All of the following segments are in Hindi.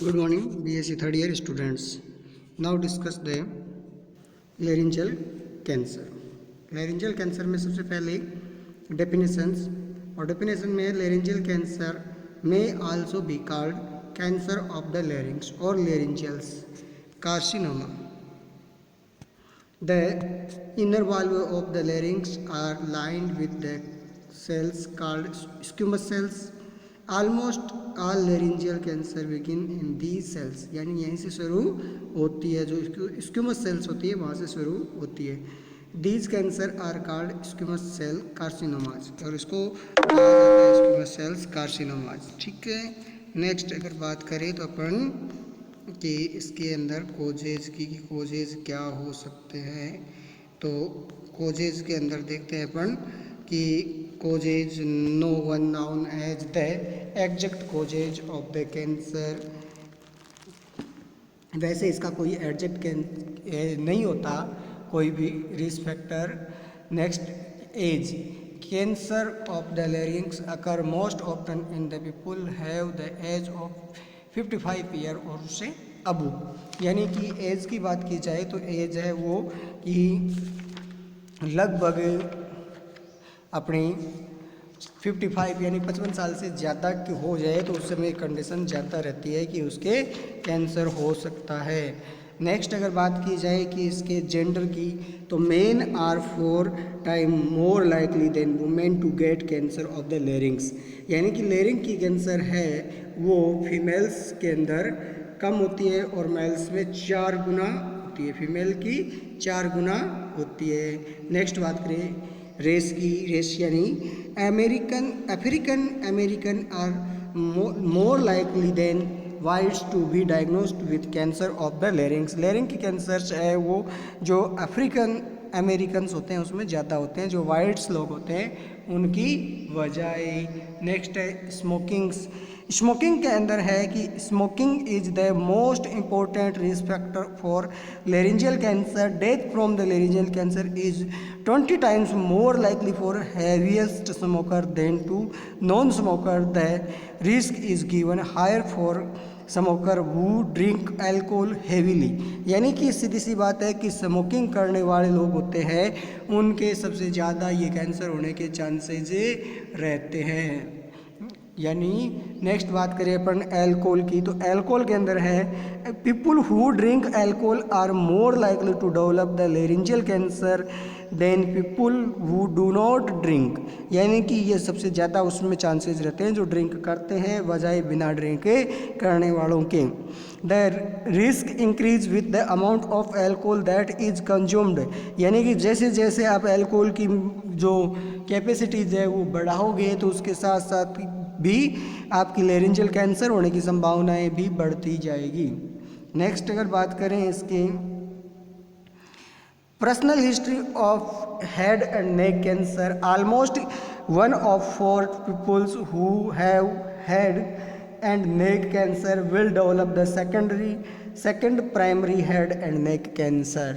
Good morning, BSc third year students. Now discuss the laryngeal cancer. Laryngeal cancer में सबसे पहले definitions और definition में laryngeal cancer may also be called cancer of the larynx or laryngeal carcinoma. The inner wall of the larynx are lined with the cells called squamous cells. Almost all laryngeal cancer begin in these cells, यानी यहीं से शुरू होती है, जो स्क्यूमस सेल्स होती है वहाँ से शुरू होती है. These cancer are called squamous cell carcinomas और इसको कहा जाता है squamous cells carcinomas. ठीक है. नेक्स्ट अगर बात करें तो अपन कि इसके अंदर कोजेज की कोजेज क्या हो सकते हैं, तो कोजेज के अंदर देखते हैं अपन कि causes no one known as the exact causes of the cancer. वैसे इसका कोई एग्जैक्ट नहीं होता कोई भी risk factor. Next age. Cancer of the larynx occur most often in the people have the age of 55 year और उससे अबू. यानी कि एज की बात की जाए तो एज है वो कि लगभग अपनी 55 यानी 55 साल से ज़्यादा की हो जाए तो उस समय कंडीशन ज़्यादा रहती है कि उसके कैंसर हो सकता है. नेक्स्ट अगर बात की जाए कि इसके जेंडर की, तो men are 4 time more likely than women to get cancer of the larynx. यानी कि लैरिंग की कैंसर है वो फीमेल्स के अंदर कम होती है और मेल्स में 4 गुना होती है. फीमेल की 4 गुना होती है. नेक्स्ट बात करें रेस की. रेस यानी African American are more likely than whites to be diagnosed with cancer of the larynx. Larynx की कैंसर है वो जो अफ्रीकन अमेरिकन्स होते हैं उसमें ज़्यादा होते हैं, जो वाइट्स लोग होते हैं उनकी वजह. नेक्स्ट है स्मोकिंग्स. स्मोकिंग के अंदर है कि smoking is the most important risk factor for laryngeal cancer. Death from the laryngeal cancer is 20 times more likely for heaviest smoker than to non-smoker. The risk is given higher for smoker who drink alcohol heavily. यानी कि सीधी सी बात है कि स्मोकिंग करने वाले लोग होते हैं उनके सबसे ज़्यादा ये कैंसर होने के चांसेस रहते हैं. यानी नेक्स्ट बात करें अपन अल्कोहल की, तो अल्कोहल के अंदर है people who drink alcohol are more likely to develop the laryngeal cancer than people who do not drink. यानी कि ये सबसे ज़्यादा उसमें चांसेस रहते हैं जो ड्रिंक करते हैं बजाय बिना ड्रिंक करने वालों के. The risk increase with the amount of alcohol that is consumed. यानी कि जैसे जैसे आप अल्कोहल की जो कैपेसिटीज है वो बढ़ाओगे तो उसके साथ साथ भी आपकी लैरिंजियल कैंसर होने की संभावनाएं भी बढ़ती जाएगी. नेक्स्ट अगर बात करें इसके personal history of head and neck cancer. Almost 1 of 4 peoples who have head and neck cancer will develop the second primary head and neck cancer.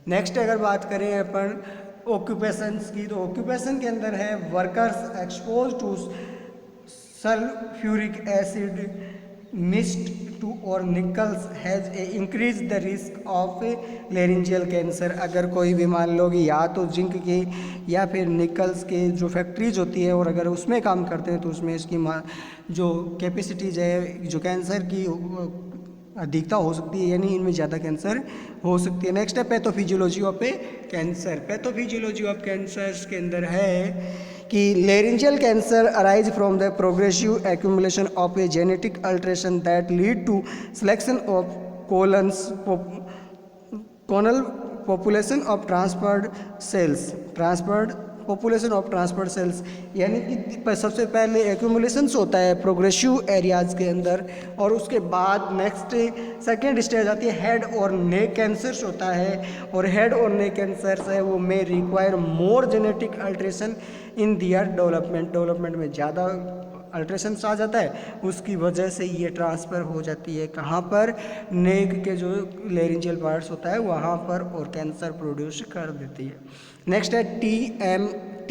Next अगर बात करें अपन ऑक्यूपेशंस की, तो ऑक्यूपेशन के अंदर है workers expose to sulphuric acid mist too और nickels has a increase the risk of laryngeal cancer. अगर कोई भी मान लो कि या तो जिंक के या फिर निकल्स के जो फैक्ट्रीज होती है और अगर उसमें काम करते हैं तो उसमें इसकी जो कैपेसिटीज है जो कैंसर की अधिकता हो सकती है, यानी इनमें ज़्यादा कैंसर हो सकती है. नेक्स्ट है pathophysiology of cancer. Pathophysiology of cancer के अंदर है कि laryngeal cancer arise from the progressive accumulation of a genetic alteration that lead to selection of clonal population of transformed cells. यानी कि सबसे पहले एक्यूमुलेशंस होता है प्रोग्रेसिव एरियाज के अंदर और उसके बाद नेक्स्ट सेकेंड स्टेज आती है हेड और नेक कैंसर्स होता है. और हेड और नेक कैंसर्स है वो may require more genetic alteration in their development में ज़्यादा अल्ट्रेशन आ जाता है, उसकी वजह से ये ट्रांसफ़र हो जाती है कहाँ पर, नेक के जो लैरिंजियल पार्ट्स होता है वहाँ पर और कैंसर प्रोड्यूस कर देती है. नेक्स्ट है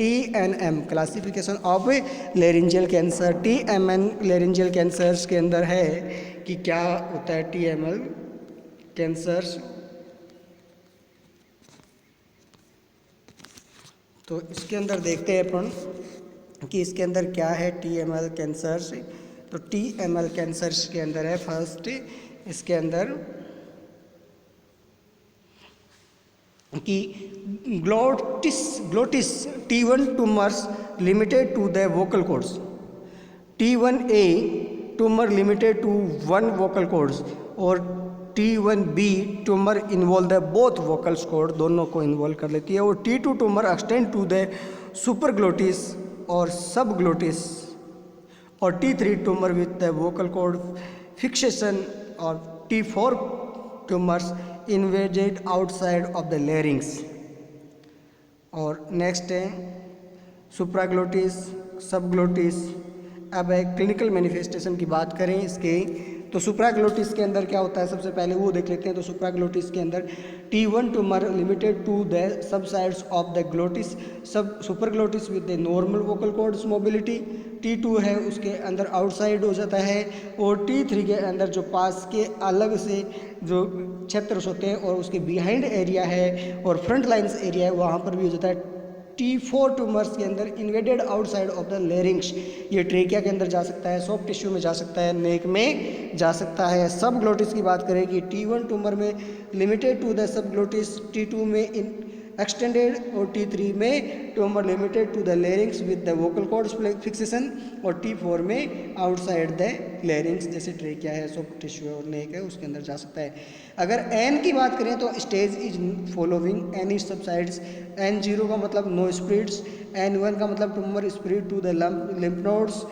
TNM classification of laryngeal cancer, TMN laryngeal cancers के अंदर है कि क्या होता है TML कैंसर्स। तो इसके अंदर देखते हैं अपन कि इसके अंदर क्या है TML कैंसर्स। तो TML कैंसर्स के अंदर है फर्स्ट, इसके अंदर कि glottis T1 tumours limited to the vocal cords, T1A tumour limited to one vocal cords और T1B tumour involve the both vocals cord, दोनों को इन्वॉल्व कर लेती है। और T2 tumour extend to the supraglottis और सब ग्लोटिस। और T3 tumour with the vocal cord fixation. और T4 tumours invaded outside of the larynx. और नेक्स्ट है सुप्राग्लोटिस, सबग्लोटिस। अब एक क्लिनिकल मैनिफेस्टेशन की बात करें इसके, तो सुप्राग्लोटिस के अंदर क्या होता है सबसे पहले वो देख लेते हैं। तो सुप्राग्लोटिस के अंदर T1 tumour limited to the subsites of the glottis, sub supraglottis with the normal vocal cords mobility. T2 है उसके अंदर आउटसाइड हो जाता है। और T3 के अंदर जो पास के अलग से जो क्षेत्र होते हैं और उसके बिहाइंड एरिया है और फ्रंट लाइन्स एरिया है वहाँ पर भी हो जाता है। T4 ट्यूमर्स के अंदर invaded outside of the larynx, ये ट्रेकिया के अंदर जा सकता है, सॉफ्ट टिश्यू में जा सकता है, नेक में जा सकता है। सब ग्लोटिस की बात करें कि T1 ट्यूमर में limited to the subglottis, T2 में इन एक्सटेंडेड और T3 में tumour limited to the larynx with the vocal cords fixation. और T4 में आउटसाइड द लेरिंग्स, जैसे ट्रेकिया है, सॉफ्ट टिश्यू और नेक है, उसके अंदर जा सकता है। अगर N की बात करें तो stage is following, N is subsites. N0 का मतलब नो स्प्रेड्स, N1 का मतलब tumour spread to the lymph nodes,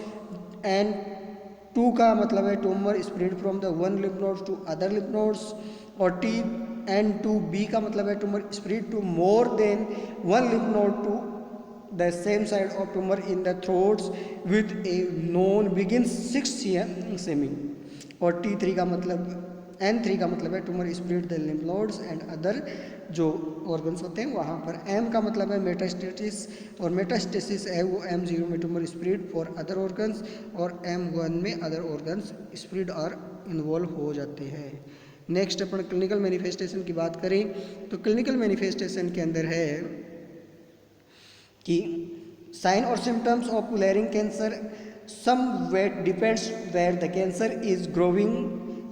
N2 का मतलब है tumour spread from the one lymph nodes to other lymph nodes. और N2B का मतलब है tumour spread to more than one lymph node to the same side of tumour in the throats with a none begins 6 cm। और T3 का मतलब N3 का मतलब है tumour spread the lymph nodes and other जो ऑर्गन्स होते हैं वहाँ पर। M का मतलब है मेटास्टेसिस, और मेटास्टेसिस है वो M0 में tumour spread for other organs, और M1 में अदर ऑर्गन्स स्प्रेड और इन्वॉल्व हो जाते हैं। नेक्स्ट अपन क्लिनिकल मैनिफेस्टेशन की बात करें तो क्लिनिकल मैनिफेस्टेशन के अंदर है कि साइन और symptoms of larynx cancer somewhat depends where the cancer is growing,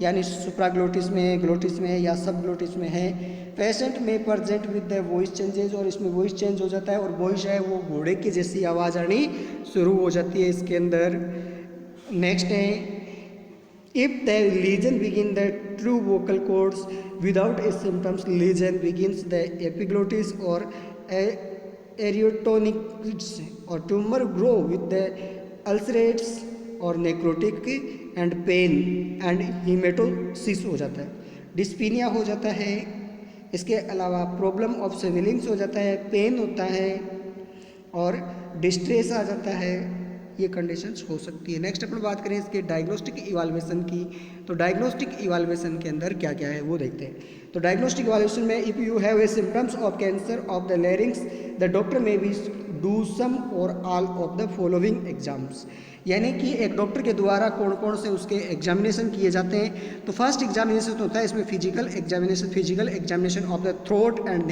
यानी सुप्राग्लोटिस में, ग्लोटिस में या सब ग्लोटिस में है। पेशेंट में present with the voice changes, और इसमें वॉइस चेंज हो जाता है और वॉइस है वो घोड़े की जैसी आवाज़ आनी शुरू हो जाती है इसके अंदर। नेक्स्ट है if the lesion begin the true vocal cords without a symptoms, lesion begins the epiglottis और एरियोटोनिक्स, और tumour grow with the ulcerates और necrotic and pain and haematosis हो जाता है, डिस्पीनिया हो जाता है। इसके अलावा प्रॉब्लम ऑफ स्वेलिंग्स हो जाता है, पेन होता है और डिस्ट्रेस आ जाता है, ये कंडीशंस हो सकती है। नेक्स्ट अपन बात करें इसके डायग्नोस्टिक इवाल्युएशन की, तो डायग्नोस्टिक इवाल्युएशन के अंदर क्या क्या है वो देखते हैं। तो डायग्नोस्टिक इवाल्युएशन में if you have a symptoms of cancer of the larynx the doctor may be do some or all of the following exams, यानी कि एक डॉक्टर के द्वारा कौन कौन से उसके एग्जामिनेशन किए जाते हैं। तो फर्स्ट एग्जामिनेशन होता है इसमें physical examination of the throat and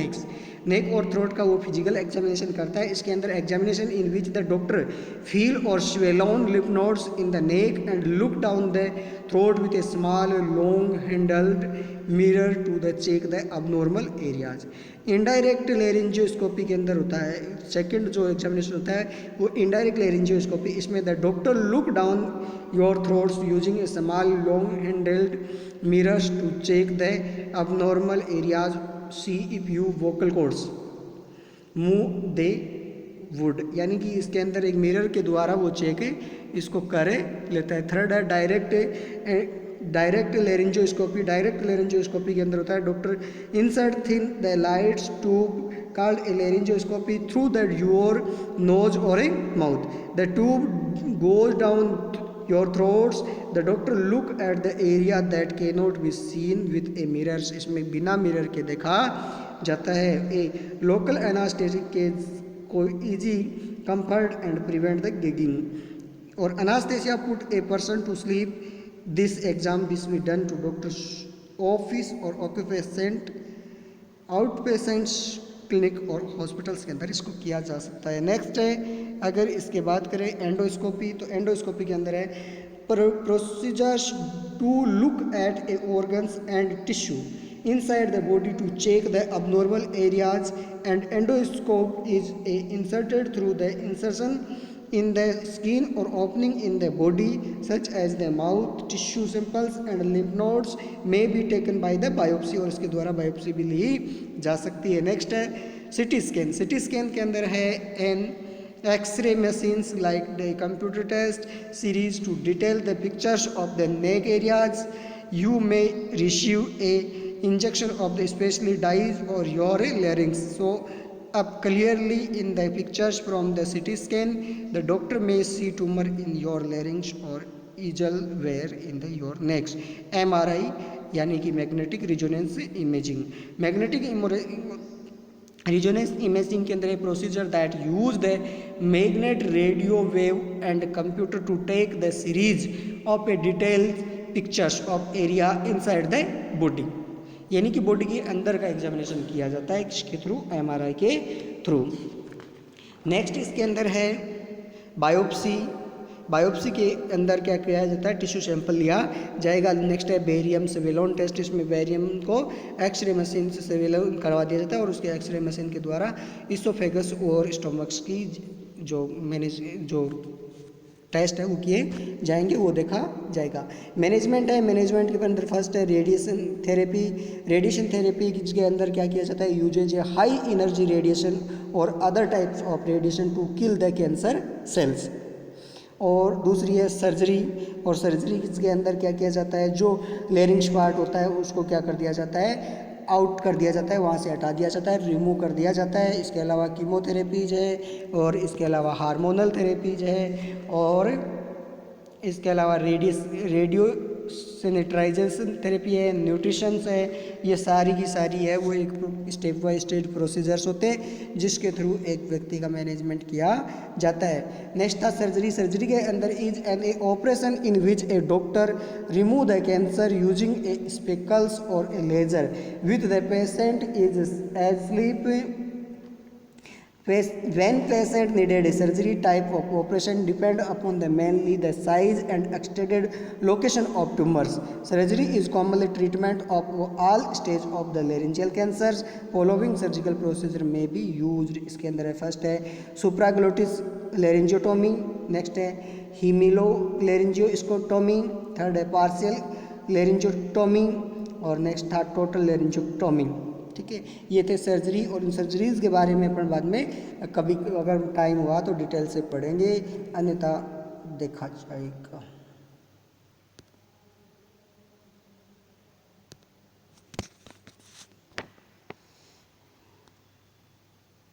neck और थ्रोट का वो फिजिकल एग्जामिनेशन करता है। इसके अंदर examination in which the doctor feel or swollen lymph nodes in the neck and look down the throat with a small long handled mirror to the check the abnormal areas. Indirect laryngoscopy के अंदर होता है सेकंड जो एग्जामिनेशन होता है वो इनडायरेक्ट लेरिंजियोस्कोपी। इसमें the doctor look down your throats using a small long handled mirrors to check the abnormal areas, see if you vocal cords move they would, यानी कि इसके अंदर एक मिरर के द्वारा वो चेक इसको करे लेता है। थर्ड है डायरेक्ट लेरिंजियोस्कोपी। डायरेक्ट लेरिंजियोस्कोपी के अंदर होता है doctor insert thin the lights tube called a laryngoscopy through the your nose or a mouth, the tube goes down your throats, the doctor look at the area that can not be seen with a mirrors, इसमें बिना मिरर के देखा जाता है। ए लोकल एनास्थेटिक के easy comfort and prevent the gagging. Or anesthesia put a person to sleep. This exam will be done to doctor's office or outpatients clinic or hospitals के अंदर इसको किया जा सकता है। नेक्स्ट है, अगर इसके बात करें एंडोस्कोपी, तो एंडोस्कोपी के अंदर है procedures to look at a organs and tissue inside the body to check the abnormal areas, and endoscope is inserted through the insertion in the skin or opening in the body such as the mouth. Tissue samples and lymph nodes may be taken by the biopsy, और इसके द्वारा बायोप्सी भी ली जा सकती है। नेक्स्ट है सिटी स्कैन। सिटी स्कैन के अंदर है N X-ray machines like the computer test series to detail the pictures of the neck areas. You may receive a injection of the specially dyes or your larynx. So up clearly in the pictures from the CT scan, the doctor may see tumor in your larynx or eagle where in the your neck. MRI यानी कि magnetic resonance imaging. Magnetic resonance imaging के अंदर a procedure that use the magnet radio wave and computer to take the series of a detailed pictures of area inside the body, यानी कि बॉडी के अंदर का एग्जामिनेशन किया जाता है किसके थ्रू, एमआरआई के थ्रू। नेक्स्ट इसके अंदर है बायोप्सी। बायोप्सी के अंदर क्या किया जाता है, टिश्यू सैंपल लिया जाएगा। नेक्स्ट है बेरियम सेवेलोन टेस्ट। इसमें बेरियम को एक्सरे मशीन से सेवेलोन करवा दिया जाता है और उसके एक्सरे मशीन के द्वारा इसोफेगस और स्टोमक्स की जो टेस्ट है वो किए जाएंगे, वो देखा जाएगा। मैनेजमेंट है। मैनेजमेंट के अंदर फर्स्ट है रेडिएशन थेरेपी। रेडिएशन थेरेपी के अंदर क्या किया जाता है, यूजेज है हाई एनर्जी रेडिएशन और other types of radiation to kill the cancer cells. और दूसरी है सर्जरी। और सर्जरी के अंदर क्या किया जाता है, जो लेरिंग्स पार्ट होता है उसको क्या कर दिया जाता है, आउट कर दिया जाता है, वहाँ से हटा दिया जाता है, रिमूव कर दिया जाता है। इसके अलावा कीमोथेरेपीज है और इसके अलावा हार्मोनल थेरेपीज है और इसके अलावा रेडियो सैनिटाइजेशन थेरेपी है, न्यूट्रिशंस है। ये सारी की सारी है वो एक स्टेप बाय स्टेप प्रोसीजर्स होते हैं जिसके थ्रू एक व्यक्ति का मैनेजमेंट किया जाता है। नेक्स्ट था सर्जरी। सर्जरी के अंदर is an a operation in which a doctor remove the cancer using a scalpels or a laser with the patient is asleep. When patient needed a surgery, type of operation depend upon the mainly the size and extended location of tumors. Surgery is commonly treatment of all stage of the laryngeal cancers. Following surgical procedure may be used. इसके अंदर है फर्स्ट है सुप्राग्लोटिस लेरिंजियोटोमी, नेक्स्ट है हीमिलो लेरिंजियोस्कोटोमी, थर्ड है पार्शियल लेरिंजियोटोमी और नेक्स्ट था टोटल लेरिंजियोटोमी। ठीक है, ये थे सर्जरी। और इन सर्जरीज़ के बारे में अपन बाद में कभी अगर टाइम हुआ तो डिटेल से पढ़ेंगे, अन्यथा देखा जाएगा।